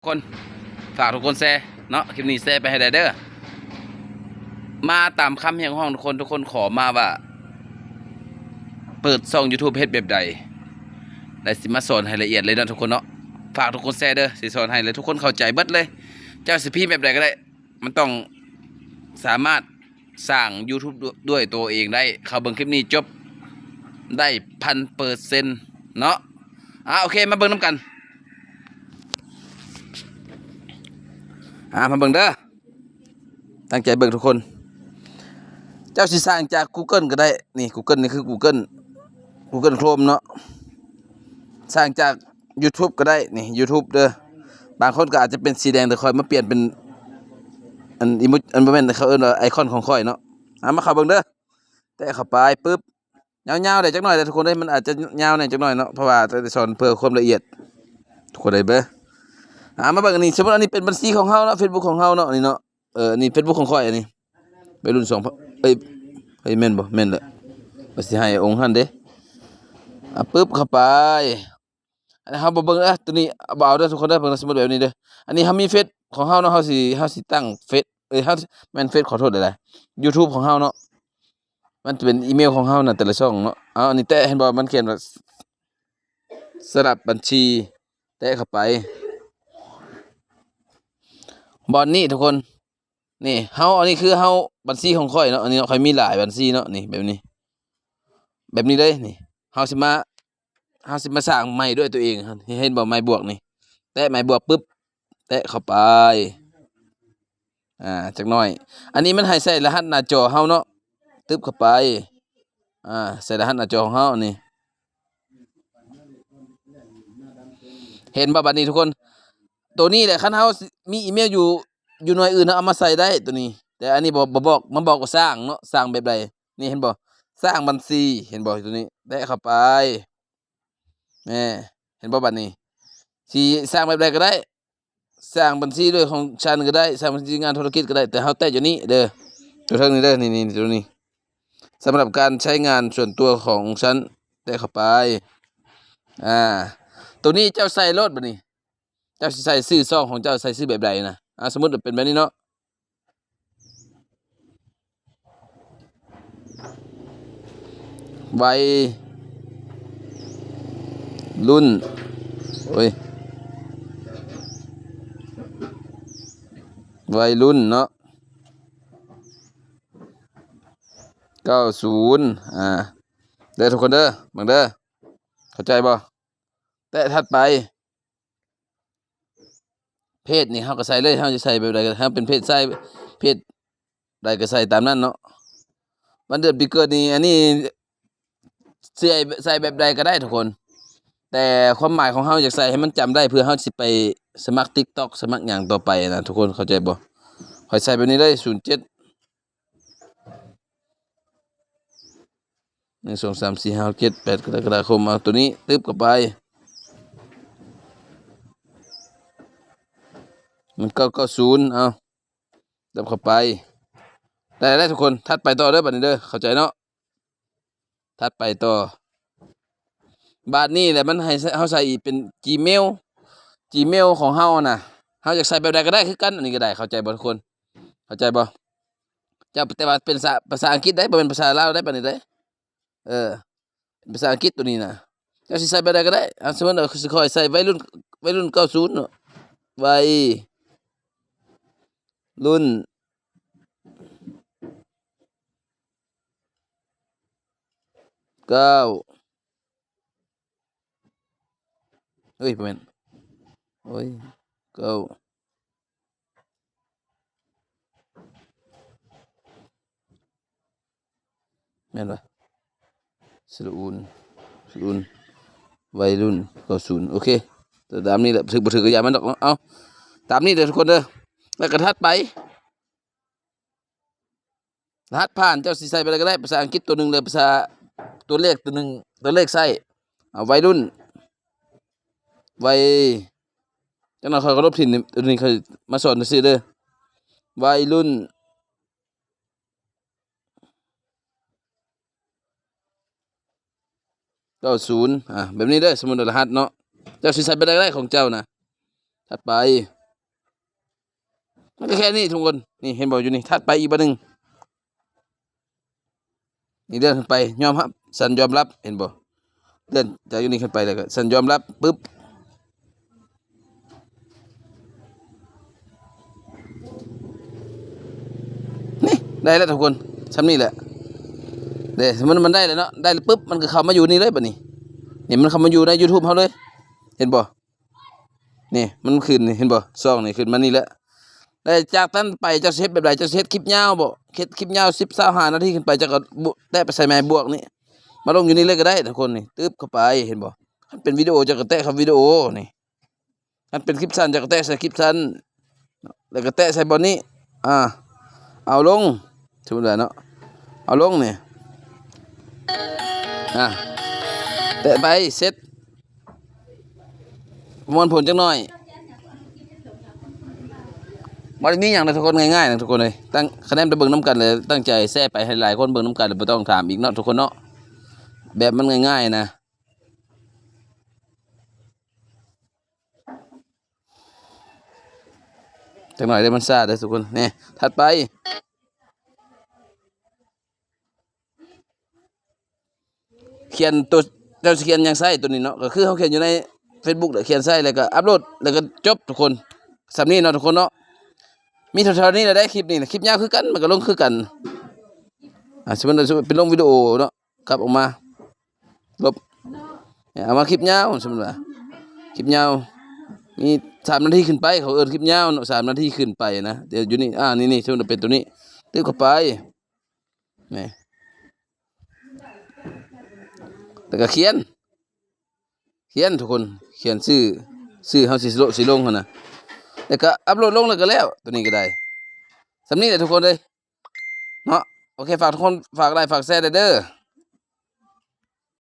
คนฝากทุกคนแชร์เนาะคลิปนี้แชร์ไปให้ได้เด้อมาตามคำเรียกร้องทุกคนขอมาว่าเปิดช่อง YouTube เฮ็ดแบบใดได้สิมาสอนให้ละเอียดเลยเนาะทุกคนเนาะฝากทุกคนแชร์เด้อสิสอนให้เลยทุกคนเข้าใจเบิดเลยเจ้าสิพิมพ์แบบใดก็ได้มันต้องสามารถสร้าง YouTube ด้วยตัวเองได้เข้าเบิ่งคลิปนี้จบได้1,000%เนาะโอเคมาเบิ่งน้ำกันมาเบิ่งเด้อตั้งใจเบิ่งทุกคนเจ้าสิสร้างจาก Google ก็ได้นี่ Google นี่คือ Google Chrome เนาะสร้างจาก YouTube ก็ได้นี่ YouTube เด้อบางคนก็อาจจะเป็นสีแดงแต่ค่อยมาเปลี่ยนเป็นอันอีโมอันบ่แม่นเขาเอิ้นว่าไอคอนของค่อยเนาะมาเข้าเบิ่งเด้อแต่เข้าไปปึ๊บยาวๆได้จักหน่อยแต่ทุกคนได้มันอาจจะยาวหน่อยจักหน่อยเนาะเพราะว่าจะสอนเพื่อความละเอียดทุกคนได้เบ้อมาเบิ่งอันนี้สมมุติอันนี้เป็นบัญชีของเฮาเนาะ Facebook ของเฮาเนาะนี่เนาะนี่ Facebook ของค่อยอันนี้ไปรุ่น2เอ้ยแม่นบ่แม่นแหละบ่สิให้องค์หั่นเด้ปึ๊บเข้าไปอันนี้เฮาบ่เบิ่งตัวนี้บ่เอาเด้อทุกคนเด้อเบิ่งสมมุติแบบนี้เด้ออันนี้เฮามีเฟซของเฮาเนาะเฮาสิตั้งเฟซเฮาแม่นเฟซขอโทษหลายๆ YouTube ของเฮาเนาะมันจะเป็นอีเมลของเฮาน่ะแต่ละช่องเนาะอันนี้แตะเห็นบ่มันเขียนว่าสลับบัญชีแตะเข้าไปบอนนี้ทุกคนนี่เฮาอันนี้คือเฮาบัญชีของข้อยเนาะอันนี้เนาะข้อยมีหลายบัญชีเนาะนี่แบบนี้เลยนี่เฮาสิมาสร้างใหม่ด้วยตัวเองเห็นบ่ไม้บวกนี่แตะไม้บวกปึ๊บแตะเข้าไปจักหน่อยอันนี้มันให้ใส่รหัสหน้าจอเฮาเนาะตึ๊บเข้าไปใส่รหัสหน้าจอของเฮานี่เห็นบ่บัดนี้ทุกคนตัวนี้แหละคันเฮามีอีเมลอยู่หน่วยอื่นเฮาเอามาใส่ได้ตัวนี้แต่อันนี้บ่บอกมันบอกว่าสร้างเนาะสร้างแบบใดนี่เห็นบ่สร้างบัญชีเห็นบ่ตัวนี้แตะเข้าไปแม่เห็นบ่บัดนี้สิสร้างแบบใดก็ได้สร้างบัญชีด้วยของฉันก็ได้สร้างบัญชีงานธุรกิจก็ได้แต่เฮาแตะอยู่นี่เด้อตัวเทิงนี้เด้อนี่ตัวนี้สำหรับการใช้งานส่วนตัวของฉันแตะเข้าไปตัวนี้เจ้าใส่รถบัดนี้เจ้าสิใส่ชื่อช่องของเจ้าใส่ชื่อแบบใดนะสมมุติเป็นแบบนี้เนาะวัยรุ่นวัยรุ่นเนาะ90เด้อทุกคนเด้อบังเด้อเข้าใจบ่แต่ถัดไปเพศนี่เฮาก็ใส่เลยเฮาจะใส่แบบใดก็เฮาเป็นเพศเพศใดก็ใส่ตามนั้นเนาะวันเดือนปีเกิดนี่อันนี้ใส่แบบใดก็ได้ทุกคนแต่ความหมายของเฮาอยากใส่ให้มันจำได้เพื่อเฮาสิไปสมัคร TikTok สมัครหยังต่อไปนะทุกคนเข้าใจบ่ค่อยใส่แบบนี้เลย07 1 2 3 4 5 6 7 8กรกฎาคมเอาตัวนี้ตึ๊บเข้าไปมัน990เอาตึ๊บเข้าไปได้ทุกคนถัดไปต่อเด้อบัดนี้เด้อเข้าใจเนาะถัดไปต่อบาดนี้แหละมันให้เฮาใส่อีกเป็น Gmail ของเฮาน่ะเฮาอยากใส่แบบใดก็ได้คือกันอันนี้ก็ได้เข้าใจบ่ทุกคนเข้าใจบ่เจ้าแต่ว่าเป็นภาษาอังกฤษได้บ่เป็นภาษาลาวได้ปานนี้ได้เป็นภาษาอังกฤษตัวนี้น่ะเจ้าสิใส่แบบใดก็ได้สมมุติว่าสิขอให้ใส่วัยรุ่น90เนาะวัยรุ่น9เฮ้ยบ่แม่นโอ้ย9แม่นบ่สระอูนวัยรุ่น90โอเคแต่ตามนี้แหละถึกบ่ถึกก็อย่ามันดอกเอาตามนี้เด้อทุกคนเด้อแล้วก็ถัดไปรหัสผ่านเจ้าสิใส่ไปอะไรก็ได้ภาษาอังกฤษตัวหนึ่งเลยภาษาตัวเลขตัวหนึ่งตัวเลขใส่วัยรุ่นวัยจังนั้นเขาก็ลบถิ่นตัวนี้เขามาสอนซื่อเด้อวัยรุ่น90แบบนี้เด้อสมมุติรหัสเนาะเจ้าสิใส่ไปอะไรก็ได้ของเจ้านะ ถัดไปมันก็แค่นี้ทุกคนนี่เห็นบอกอยู่นี่ถัดไปอีกบันหนึ่งนี่เลื่อนขึ้นไปยอมรับสันยอมรับเห็นบ่เลื่อนจากอยู่นี่ขึ้นไปแล้วก็สันยอมรับปุ๊บนี่ได้แล้วทุกคนซ้ำนี่แหละเดี๋ยวมันได้แล้วเนาะได้แล้วปุ๊บมันก็เข้ามาอยู่นี่เลยบัดนี้นี่มันเข้ามาอยู่ใน YouTube เขาเลยเห็นบ่นี่มันขึ้นนี่เห็นบ่ซองนี่ขึ้นมานี่แหละได้จากนั้นไปจะเซตแบบไหนจะเซตคลิปยาวบ่คลิปยาว10-25นาทีขึ้นไปจะก็ได้ไปใส่แม่บวกนี่มาลงอยู่นี่เลยก็ได้ทุกคนนี่ตึ๊บเข้าไปเห็นบ่มันเป็นวิดีโอจะก็แตะครับวิดีโอนี่มันเป็นคลิปสั้นจะก็แตะใส่คลิปสั้นแล้วก็แตะใส่บอลนี้เอาลงสมมุติว่าเนาะเอาลงนี่แตะไปเซตประมวลผลจังหน่อยมันมีอย่างนะทุกคนง่ายๆนะทุกคนเลยตั้งคะแนนไปเบิ่งน้ำกันเลยตั้งใจแซ่ไปให้หลายคนเบิ่งน้ำกันเลยไม่ต้องถามอีกเนาะทุกคนเนาะแบบมันง่ายๆนะจังหน่อยได้มันซาได้ทุกคนนี่ถัดไปเขียนตัวเราเขียนอย่างไส้ตัวนี้เนาะก็คือเขาเขียนอยู่ใน Facebook เขียนไส้แล้วก็อัปโหลดแล้วก็จบทุกคนสำนี้เนาะทุกคนเนาะมีเท่านี้เราได้คลิปนี่นะคลิปยาวคือกันมันก็ลงคือกันสมมติเป็นลงวิดีโอเนาะครับออกมาลบเอามาคลิปยาวสมมติว่าคลิปยาวมี3 นาทีขึ้นไปเขาคลิปยาวเนาะ3 นาทีขึ้นไปนะเดี๋ยวอยู่นี่นี่สมมติเป็นตัวนี้ตึ๊บเข้าไปนี่แล้วก็เขียนทุกคนเขียนชื่อเฮาสิลงหั่นน่ะแล้วก็อัปโหลดลงแล้วก็แล้วตัวนี้ก็ได้สำนี้แหละทุกคนเลยเนาะโอเคฝากทุกคนฝากไลค์ฝากแชร์เด้อ